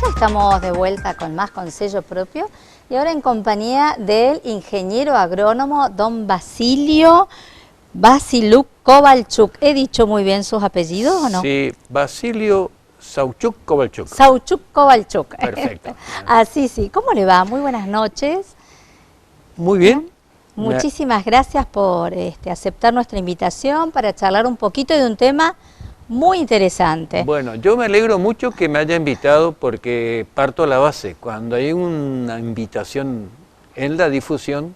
Estamos de vuelta con más con sello propio y ahora en compañía del ingeniero agrónomo don Basilio Vasiluk Kovalchuk. ¿He dicho muy bien sus apellidos o no? Sí, Basilio Sauchuk Kovalchuk. Sauchuk Kovalchuk. Perfecto. Así sí. ¿Cómo le va? Muy buenas noches. Muy bien. Muchísimas gracias por aceptar nuestra invitación para charlar un poquito de un tema muy interesante. Bueno, yo me alegro mucho que me haya invitado porque parto a la base. Cuando hay una invitación en la difusión,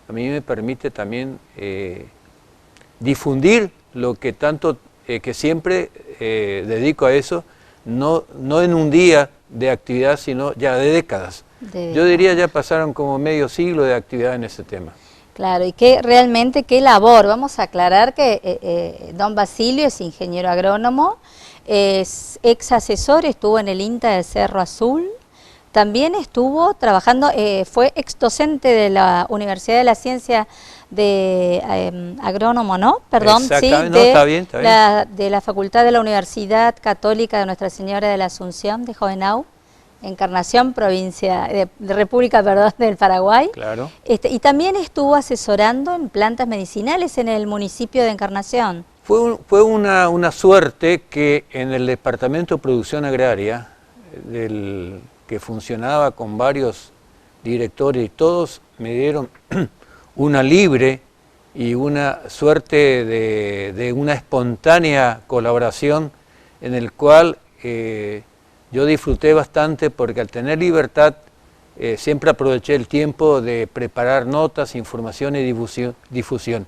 a mí me permite también difundir lo que tanto, que siempre dedico a eso, no en un día de actividad, sino ya de décadas. Yo diría ya pasaron como medio siglo de actividad en ese tema. Claro, y que realmente qué labor. Vamos a aclarar que don Basilio es ingeniero agrónomo, es ex asesor, estuvo en el INTA de Cerro Azul, también estuvo trabajando, fue ex docente de la Universidad de la Ciencia de agrónomo, ¿no? Perdón, sí, no, está bien. De la Facultad de la Universidad Católica de Nuestra Señora de la Asunción de Juvenal. Encarnación, provincia de República, perdón, del Paraguay. Claro. Y también estuvo asesorando en plantas medicinales en el municipio de Encarnación. Fue una suerte que en el Departamento de Producción Agraria, que funcionaba con varios directores y todos me dieron una libre y una suerte de una espontánea colaboración en el cual yo disfruté bastante porque al tener libertad siempre aproveché el tiempo de preparar notas, información y difusión.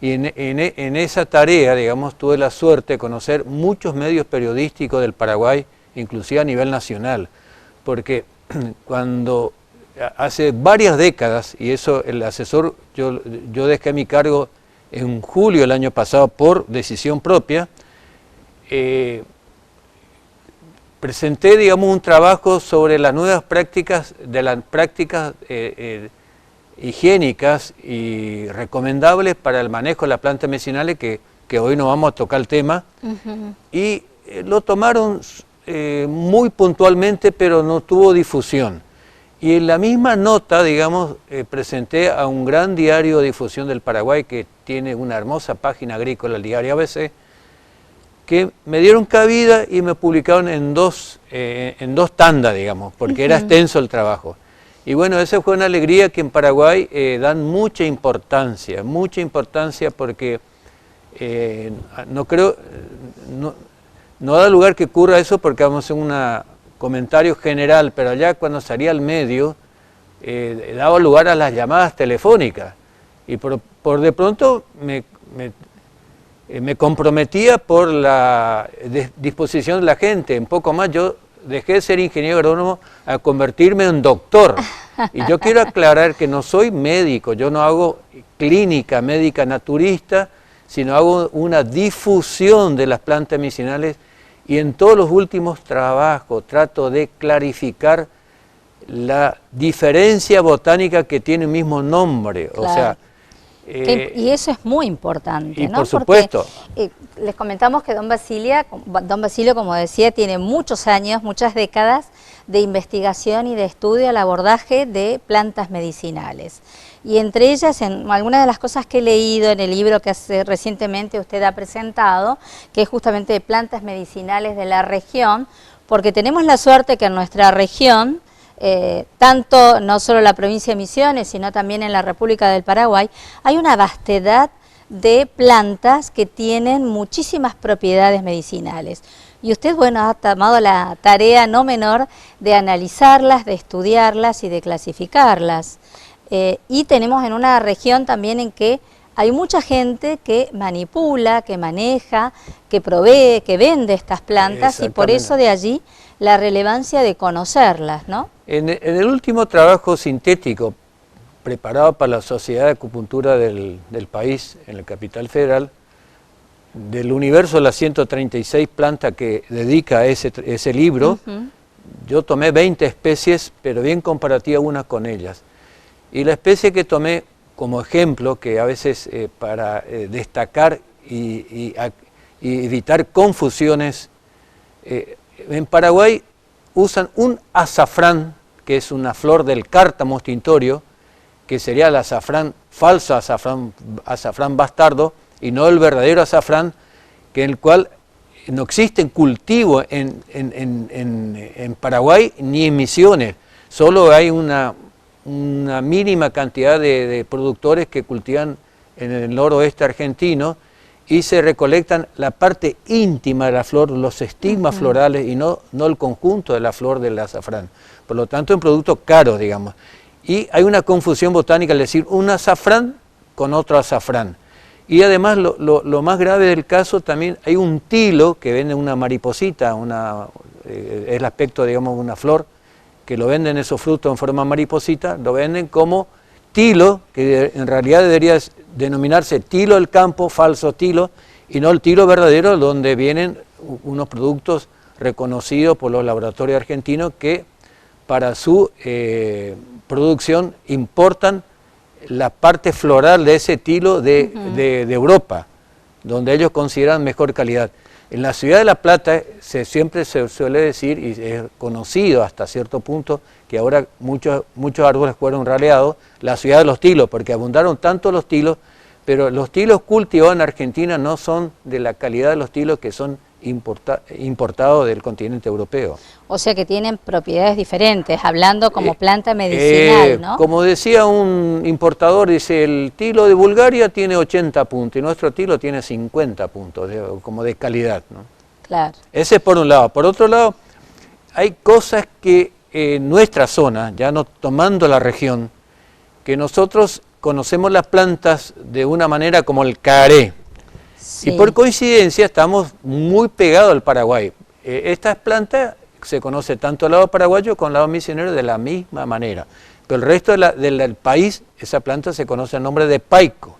Y en esa tarea, digamos, tuve la suerte de conocer muchos medios periodísticos del Paraguay, inclusive a nivel nacional, porque cuando hace varias décadas, y eso el asesor, yo dejé mi cargo en julio del año pasado por decisión propia, presenté, digamos, un trabajo sobre las nuevas prácticas, higiénicas y recomendables para el manejo de las plantas medicinales, que hoy no vamos a tocar el tema, y lo tomaron muy puntualmente, pero no tuvo difusión. Y en la misma nota, digamos, presenté a un gran diario de difusión del Paraguay, que tiene una hermosa página agrícola, el diario ABC, que me dieron cabida y me publicaron en dos tandas, digamos, porque era extenso el trabajo. Y bueno, esa fue una alegría que en Paraguay dan mucha importancia porque no da lugar que ocurra eso porque vamos a hacer un comentario general, pero allá cuando salía al medio daba lugar a las llamadas telefónicas y por de pronto me comprometía por la disposición de la gente. En poco más yo dejé de ser ingeniero agrónomo a convertirme en doctor. Y yo quiero aclarar que no soy médico, yo no hago clínica médica naturista, sino hago una difusión de las plantas medicinales y en todos los últimos trabajos trato de clarificar la diferencia botánica que tiene el mismo nombre. Claro. O sea, y eso es muy importante, ¿no? Por supuesto. Porque, les comentamos que don Basilio, como decía, tiene muchos años, muchas décadas de investigación y de estudio al abordaje de plantas medicinales. Y entre ellas, en algunas de las cosas que he leído en el libro que recientemente usted ha presentado, que es justamente de plantas medicinales de la región, porque tenemos la suerte que en nuestra región, tanto no solo en la provincia de Misiones, sino también en la República del Paraguay, hay una vastedad de plantas que tienen muchísimas propiedades medicinales. Y usted, bueno, ha tomado la tarea no menor de analizarlas, de estudiarlas y de clasificarlas. Y tenemos en una región también en que hay mucha gente que manipula, que maneja, que provee, que vende estas plantas y por eso de allí la relevancia de conocerlas, ¿no? En el último trabajo sintético preparado para la Sociedad de Acupuntura del país, en la capital federal, del universo de las 136 plantas que dedica a ese libro, yo tomé 20 especies, pero bien comparativa una con ellas. Y la especie que tomé como ejemplo, que a veces para destacar y evitar confusiones, en Paraguay usan un azafrán, que es una flor del cártamo tintorio, que sería el azafrán falso, azafrán bastardo, y no el verdadero azafrán, que en el cual no existe cultivo en Paraguay ni en Misiones, solo hay una mínima cantidad de productores que cultivan en el noroeste argentino y se recolectan la parte íntima de la flor, los estigmas florales y no el conjunto de la flor del azafrán. Por lo tanto, es un producto caro, digamos. Y hay una confusión botánica al decir un azafrán con otro azafrán. Y además, lo más grave del caso, también hay un tilo que vende una mariposita, es el aspecto, digamos, de una flor, que lo venden esos frutos en forma mariposita, lo venden como tilo, que en realidad debería denominarse tilo del campo, falso tilo, y no el tilo verdadero, donde vienen unos productos reconocidos por los laboratorios argentinos que para su producción importan la parte floral de ese tilo de Europa, donde ellos consideran mejor calidad. En la ciudad de La Plata siempre se suele decir, y es conocido hasta cierto punto, que ahora muchos árboles fueron raleados, la ciudad de los tilos, porque abundaron tanto los tilos, pero los tilos cultivados en Argentina no son de la calidad de los tilos que son importados del continente europeo. O sea que tienen propiedades diferentes, hablando como planta medicinal, ¿no? Como decía un importador, dice, el tilo de Bulgaria tiene 80 puntos y nuestro tilo tiene 50 puntos, como de calidad, ¿no? Claro. Ese es por un lado. Por otro lado, hay cosas que en nuestra zona, ya no tomando la región, que nosotros conocemos las plantas de una manera como el caré. Sí. Y por coincidencia estamos muy pegados al Paraguay. Estas plantas se conoce tanto al lado paraguayo como al lado misionero de la misma manera. Pero el resto del país, esa planta se conoce el nombre de paico.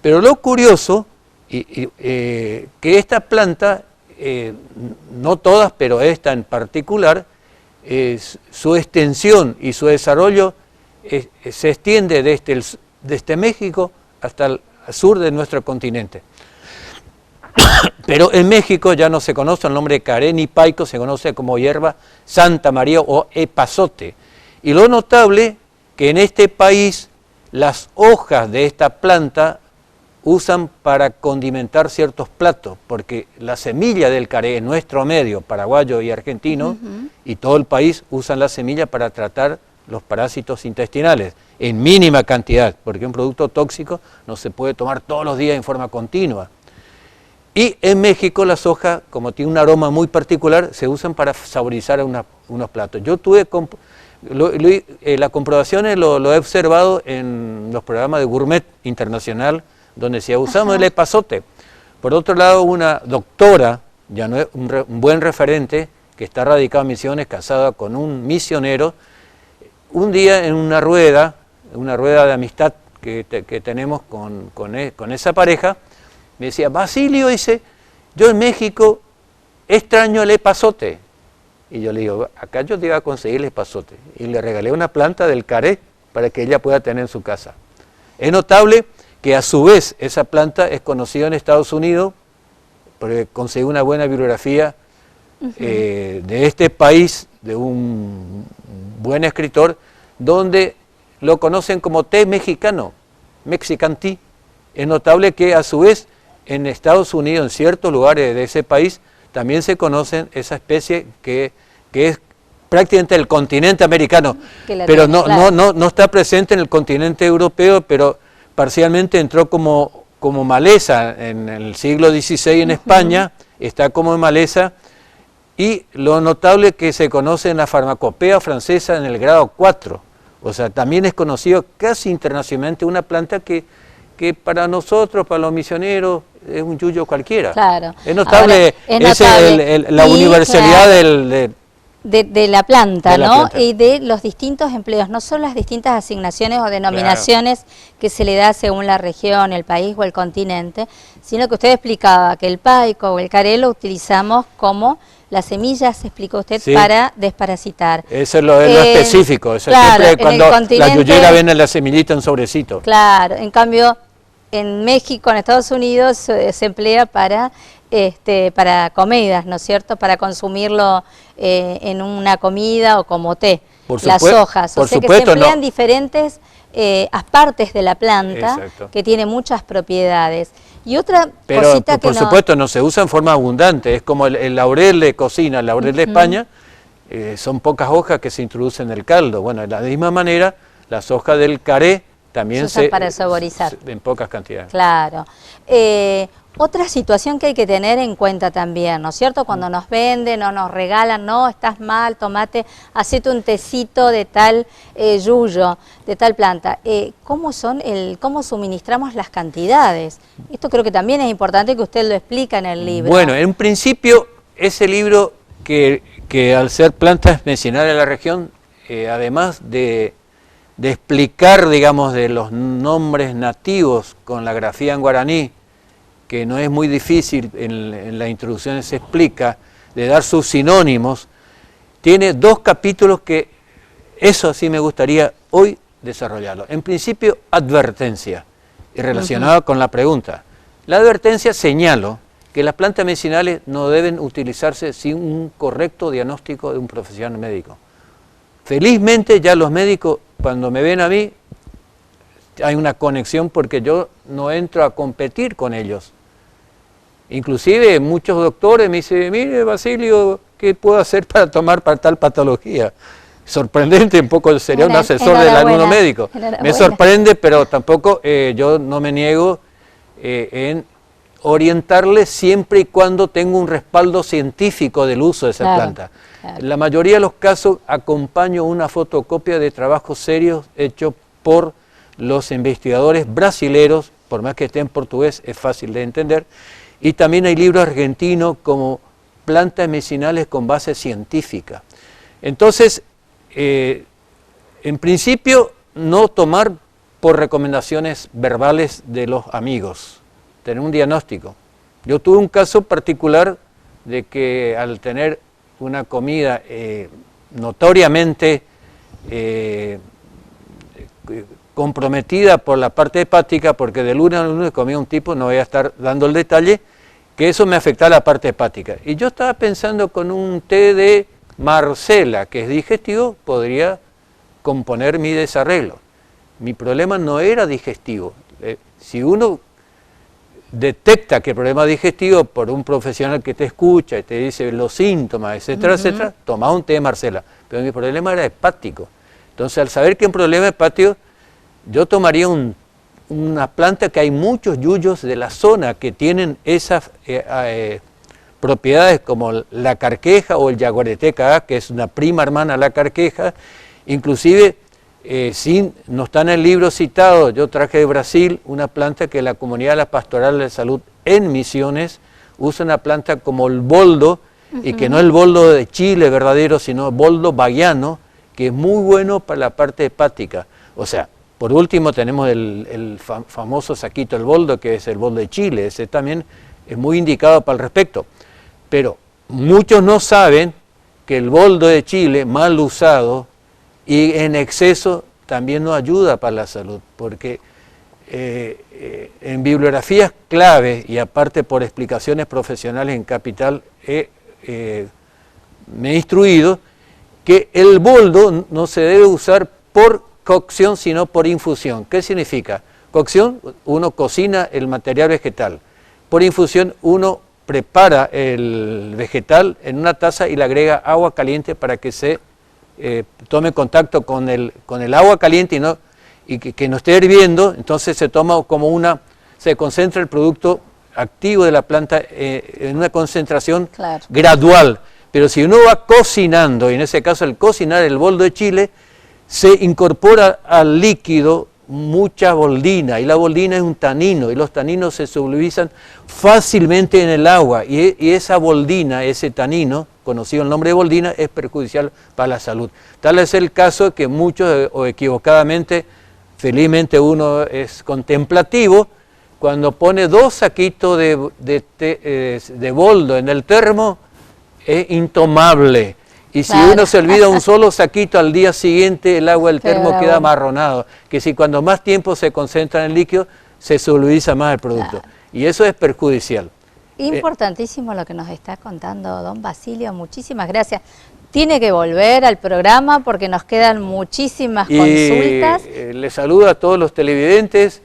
Pero lo curioso, que esta planta, no todas, pero esta en particular, su extensión y su desarrollo se extiende desde México hasta el sur de nuestro continente. Pero en México ya no se conoce el nombre de caré ni paico, se conoce como hierba Santa María o epazote. Y lo notable que en este país las hojas de esta planta usan para condimentar ciertos platos, porque la semilla del caré en nuestro medio, paraguayo y argentino, y todo el país usan la semilla para tratar los parásitos intestinales, en mínima cantidad, porque un producto tóxico no se puede tomar todos los días en forma continua. Y en México las hojas, como tienen un aroma muy particular, se usan para saborizar unos platos. Yo tuve las comprobaciones, lo he observado en los programas de Gourmet Internacional, donde se usamos el epazote. Por otro lado, una doctora, ya no es un buen referente, que está radicada en Misiones, casada con un misionero, un día en una rueda de amistad que tenemos con esa pareja, me decía, Basilio, dice, yo en México extraño el epazote. Y yo le digo, acá yo te iba a conseguir el epazote. Y le regalé una planta del caré para que ella pueda tener en su casa. Es notable que a su vez esa planta es conocida en Estados Unidos, porque conseguí una buena bibliografía de este país, de un buen escritor, donde lo conocen como té mexicano, Mexican tea. Es notable que a su vez en Estados Unidos, en ciertos lugares de ese país, también se conocen esa especie que es prácticamente el continente americano, pero no está presente en el continente europeo, pero parcialmente entró como maleza en el siglo XVI en España, está como maleza, y lo notable que se conoce en la farmacopea francesa en el grado 4, o sea, también es conocido casi internacionalmente una planta que para nosotros, para los misioneros, es un yuyo cualquiera. Claro. Es notable, la universalidad de la planta, ¿no? Y de los distintos empleos, no son las distintas asignaciones o denominaciones que se le da según la región, el país o el continente, sino que usted explicaba que el paico o el caré lo utilizamos como las semillas, explicó usted, Sí. para desparasitar. Eso es lo específico, eso claro, siempre cuando en el la continente, yuyera viene la semillita en sobrecito. claro, en cambio en México, en Estados Unidos, se emplea para comidas, ¿no es cierto? Para consumirlo en una comida o como té, las hojas. O sea que se emplean diferentes partes de la planta. Exacto. Que tiene muchas propiedades. Y otra cosita que por supuesto no se usa en forma abundante, es como el laurel de cocina, el laurel de España, son pocas hojas que se introducen en el caldo. Bueno, de la misma manera, las hojas del caré también se usan para saborizar. En pocas cantidades. Claro. Otra situación que hay que tener en cuenta también, ¿no es cierto? Cuando nos venden o nos regalan, no, estás mal, tomate, hacete un tecito de tal yuyo, de tal planta. ¿Cómo suministramos las cantidades? Esto creo que también es importante que usted lo explica en el libro. Bueno, en principio, ese libro que al ser plantas medicinales de la región, además de explicar, digamos, de los nombres nativos con la grafía en guaraní, que no es muy difícil, en la introducción se explica, de dar sus sinónimos, tiene 2 capítulos que eso sí me gustaría hoy desarrollarlo. En principio, advertencia, y relacionado con la pregunta. La advertencia señalo que las plantas medicinales no deben utilizarse sin un correcto diagnóstico de un profesional médico. Felizmente ya los médicos, cuando me ven a mí, hay una conexión porque yo no entro a competir con ellos. Inclusive muchos doctores me dicen, mire Basilio, ¿qué puedo hacer para tomar para tal patología? Sorprendente, un poco sería un asesor del alumno médico. Me sorprende, pero tampoco yo no me niego en orientarle siempre y cuando tengo un respaldo científico del uso de esa planta. Claro. En la mayoría de los casos acompaño una fotocopia de trabajos serios hechos por los investigadores brasileros, por más que esté en portugués, es fácil de entender. Y también hay libros argentinos como plantas medicinales con base científica. Entonces, en principio, no tomar por recomendaciones verbales de los amigos, tener un diagnóstico. Yo tuve un caso particular de que al tener una comida notoriamente comprometida por la parte hepática, porque de lunes a lunes comía un tipo, no voy a estar dando el detalle, que eso me afectaba la parte hepática. Y yo estaba pensando con un té de Marcela, que es digestivo, podría componer mi desarreglo. Mi problema no era digestivo. Si uno detecta que el problema es digestivo por un profesional que te escucha y te dice los síntomas, etcétera, etcétera, toma un té de Marcela. Pero mi problema era hepático. Entonces, al saber que un problema hepático, yo tomaría una planta que hay muchos yuyos de la zona que tienen esas propiedades como la carqueja o el yaguareteca, que es una prima hermana a la carqueja. Inclusive, no está en el libro citado, yo traje de Brasil una planta que la comunidad de la Pastoral de Salud en Misiones usa, una planta como el boldo, y que no es el boldo de Chile verdadero, sino el boldo bahiano, que es muy bueno para la parte hepática. O sea, por último tenemos el famoso saquito el boldo, que es el boldo de Chile, ese también es muy indicado para el respecto. Pero muchos no saben que el boldo de Chile, mal usado y en exceso, también no ayuda para la salud, porque en bibliografías clave y aparte por explicaciones profesionales en Capital, me he instruido que el boldo no se debe usar por cocción, sino por infusión. ¿Qué significa? Cocción, uno cocina el material vegetal. Por infusión, uno prepara el vegetal en una taza y le agrega agua caliente para que se tome contacto con el agua caliente y que no esté hirviendo. Entonces se toma como se concentra el producto activo de la planta en una concentración gradual. Pero si uno va cocinando, y en ese caso al cocinar el boldo de Chile, se incorpora al líquido mucha boldina, y la boldina es un tanino, y los taninos se solubilizan fácilmente en el agua, y esa boldina, ese tanino, conocido el nombre de boldina, es perjudicial para la salud. Tal es el caso que muchos, o equivocadamente, felizmente uno es contemplativo, cuando pone 2 saquitos de boldo en el termo, es intomable. Y si Claro. uno se olvida un solo saquito al día siguiente, el agua del termo Peor queda aún. amarronado. Que si cuando más tiempo se concentra en el líquido, se solubiliza más el producto. Claro. Y eso es perjudicial. Importantísimo lo que nos está contando don Basilio, muchísimas gracias. Tiene que volver al programa porque nos quedan muchísimas consultas. Les saludo a todos los televidentes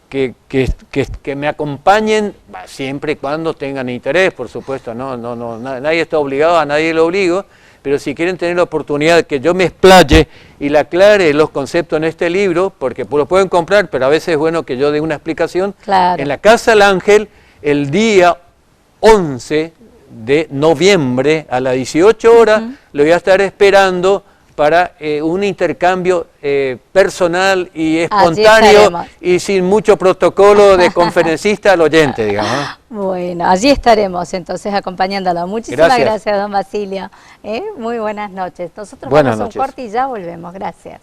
que me acompañen, siempre y cuando tengan interés, por supuesto, nadie está obligado, a nadie lo obligo, pero si quieren tener la oportunidad de que yo me explaye y le aclare los conceptos en este libro, porque lo pueden comprar, pero a veces es bueno que yo dé una explicación, Claro. en la Casa del Ángel, el día 11 de noviembre a las 18 horas, lo voy a estar esperando para un intercambio personal y espontáneo estaremos. y sin mucho protocolo de conferencista al oyente, digamos. Bueno, allí estaremos entonces acompañándolo. Muchísimas Gracias. gracias, don Basilio. Muy buenas noches. Nosotros Buenas vamos a un noches. corte y ya volvemos. Gracias.